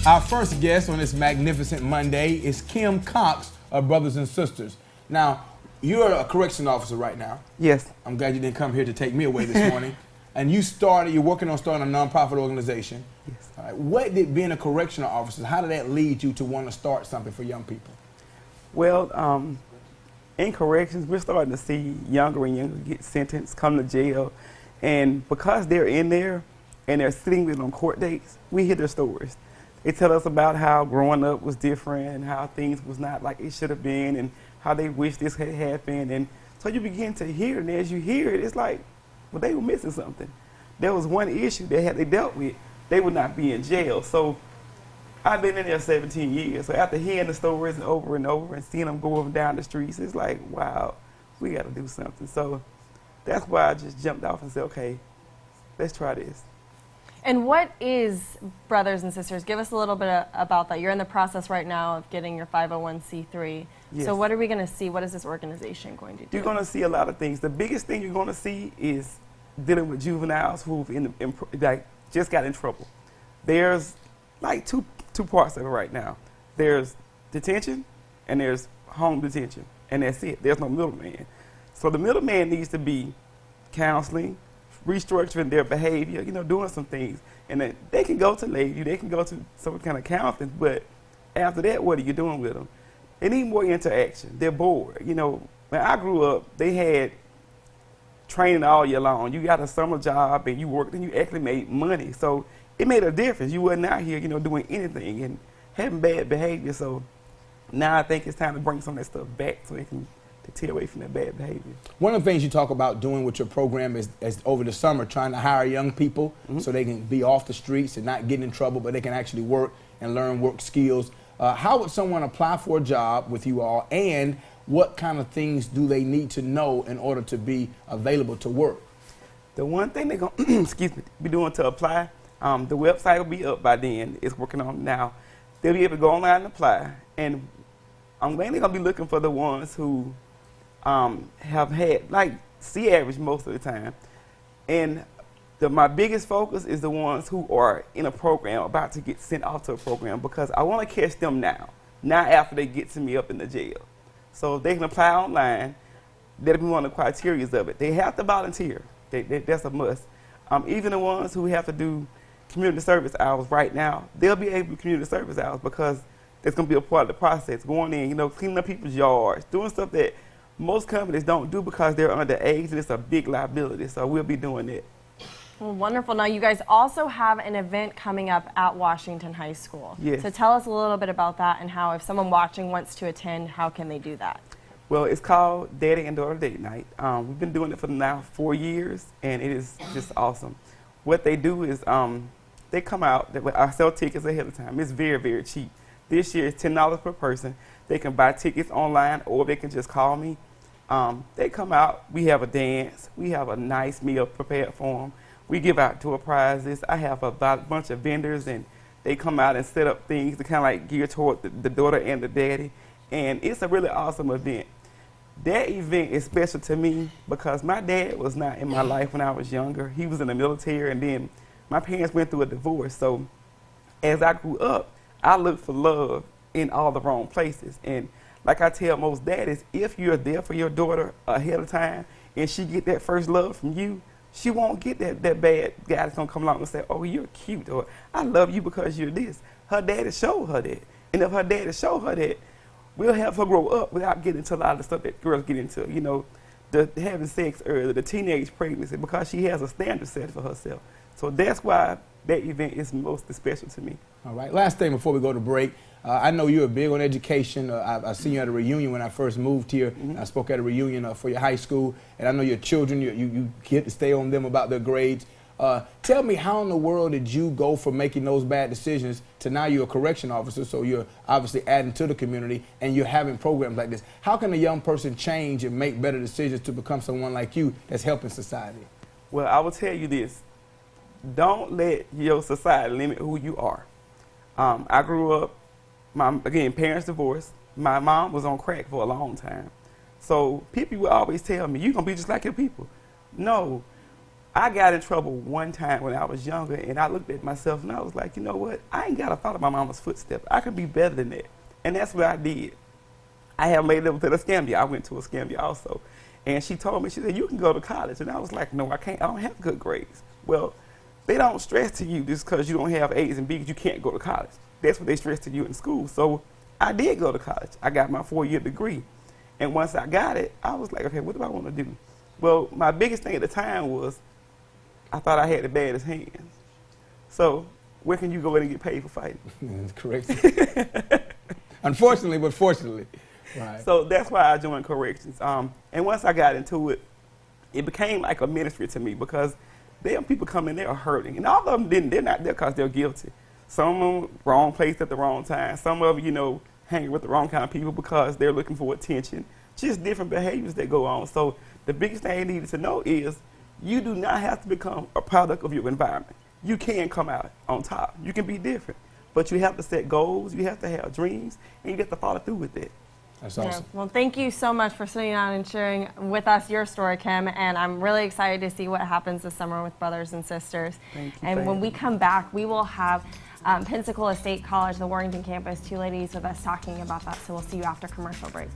Our first guest on this magnificent Monday is Kim Cox of Brothers and Sisters. Now, you're a correction officer right now. Yes. I'm glad you didn't come here to take me away this morning. And you're working on starting a nonprofit organization. Yes. All right. What did being a correctional officer, how did that lead you to want to start something for young people? Well, in corrections, we're starting to see younger and younger get sentenced, come to jail. And because they're in there and they're sitting with on court dates, we hear their stories. They tell us about how growing up was different and how things was not like it should have been and how they wish this had happened. And so you begin to hear it, and as you hear it, it's like, well, they were missing something. There was one issue that had they dealt with, they would not be in jail. So I've been in there 17 years. So after hearing the stories over and over and seeing them go up and down the streets, it's like, wow, we got to do something. So that's why I just jumped off and said, okay, let's try this. And what is Brothers and Sisters? Give us a little bit about that. You're in the process right now of getting your 501c3. Yes. So what are we going to see? What is this organization going to do? You're going to see a lot of things. The biggest thing you're going to see is dealing with juveniles who've just got in trouble. There's like two parts of it right now. There's detention and there's home detention, and that's it. There's no middleman. So the middleman needs to be counseling, restructuring their behavior, doing some things. And then they can go to Lakeview, they can go to some kind of counseling, but after that, what are you doing with them? They need more interaction. They're bored. When I grew up, they had training all year long. You got a summer job and you worked and you actually made money. So it made a difference. You wasn't out here, doing anything and having bad behavior. So now I think it's time to bring some of that stuff back so they can tear away from that bad behavior. One of the things you talk about doing with your program is over the summer trying to hire young people so they can be off the streets and not get in trouble, but they can actually work and learn work skills. How would someone apply for a job with you all, and what kind of things do they need to know in order to be available to work? The one thing they're going to be doing to apply, the website will be up by then. It's working on it now. They'll be able to go online and apply. And I'm mainly going to be looking for the ones who have had, like, C average most of the time. And my biggest focus is the ones who are in a program, about to get sent off to a program, because I want to catch them now, not after they get to me up in the jail. So if they can apply online, that'll be one of the criteria of it. They have to volunteer. That's a must. Even the ones who have to do community service hours right now, they'll be able to do community service hours because that's going to be a part of the process. Going in, cleaning up people's yards, doing stuff that most companies don't do because they're underage, and it's a big liability. So we'll be doing that. Well, wonderful. Now, you guys also have an event coming up at Washington High School. Yes. So tell us a little bit about that and how, if someone watching wants to attend, how can they do that? Well, it's called Daddy and Daughter Date Night. We've been doing it for now 4 years, and it is just awesome. What they do is they come out. I sell tickets ahead of time. It's very, very cheap. This year, it's $10 per person. They can buy tickets online, or they can just call me. They come out. We have a dance. We have a nice meal prepared for them. We give out door prizes. I have a bunch of vendors, and they come out and set up things to kind of like gear toward the daughter and the daddy. And it's a really awesome event. That event is special to me because my dad was not in my life when I was younger. He was in the military, and then my parents went through a divorce. So as I grew up, I looked for love in all the wrong places. And like I tell most daddies, if you're there for your daughter ahead of time and she get that first love from you, she won't get that bad guy that's going to come along and say, oh, you're cute, or I love you because you're this. Her daddy showed her that. And if her daddy showed her that, we'll have her grow up without getting into a lot of the stuff that girls get into, the having sex early, the teenage pregnancy, because she has a standard set for herself. So that's why that event is most special to me. All right. Last thing before we go to break. I know you're big on education. I seen you at a reunion when I first moved here. I spoke at a reunion for your high school, and I know your children, you get to stay on them about their grades. Tell me, how in the world did you go from making those bad decisions to now you're a correction officer, so you're obviously adding to the community, and you're having programs like this? How can a young person change and make better decisions to become someone like you that's helping society? Well, I will tell you this. Don't let your society limit who you are. I grew up, again, parents divorced. My mom was on crack for a long time. So people would always tell me, you're going to be just like your people. No. I got in trouble one time when I was younger, and I looked at myself and I was like, you know what? I ain't got to follow my mama's footsteps. I could be better than that. And that's what I did. I have made it to the Escambia. I went to Escambia also. And she told me, she said, you can go to college. And I was like, no, I can't. I don't have good grades. Well, they don't stress to you just because you don't have A's and B's, you can't go to college. That's what they stress to you in school. So I did go to college. I got my 4-year degree. And once I got it, I was like, okay, what do I want to do? Well, my biggest thing at the time was I thought I had the baddest hands. So where can you go in and get paid for fighting? Correct. Unfortunately, but fortunately. Right. So that's why I joined corrections. And once I got into it, it became like a ministry to me because them people come in there are hurting. And all of them, they're not there because they're guilty. Some of them wrong place at the wrong time. Some of them, you know, hanging with the wrong kind of people because they're looking for attention. Just different behaviors that go on. So the biggest thing they needed to know is you do not have to become a product of your environment. You can come out on top. You can be different. But you have to set goals, you have to have dreams, and you have to follow through with it. That's awesome. Yeah. Well, thank you so much for sitting down and sharing with us your story, Kim. And I'm really excited to see what happens this summer with Brothers and Sisters. Thank you. And when we come back, we will have Pensacola State College, the Warrington campus, two ladies with us talking about that. So we'll see you after commercial break.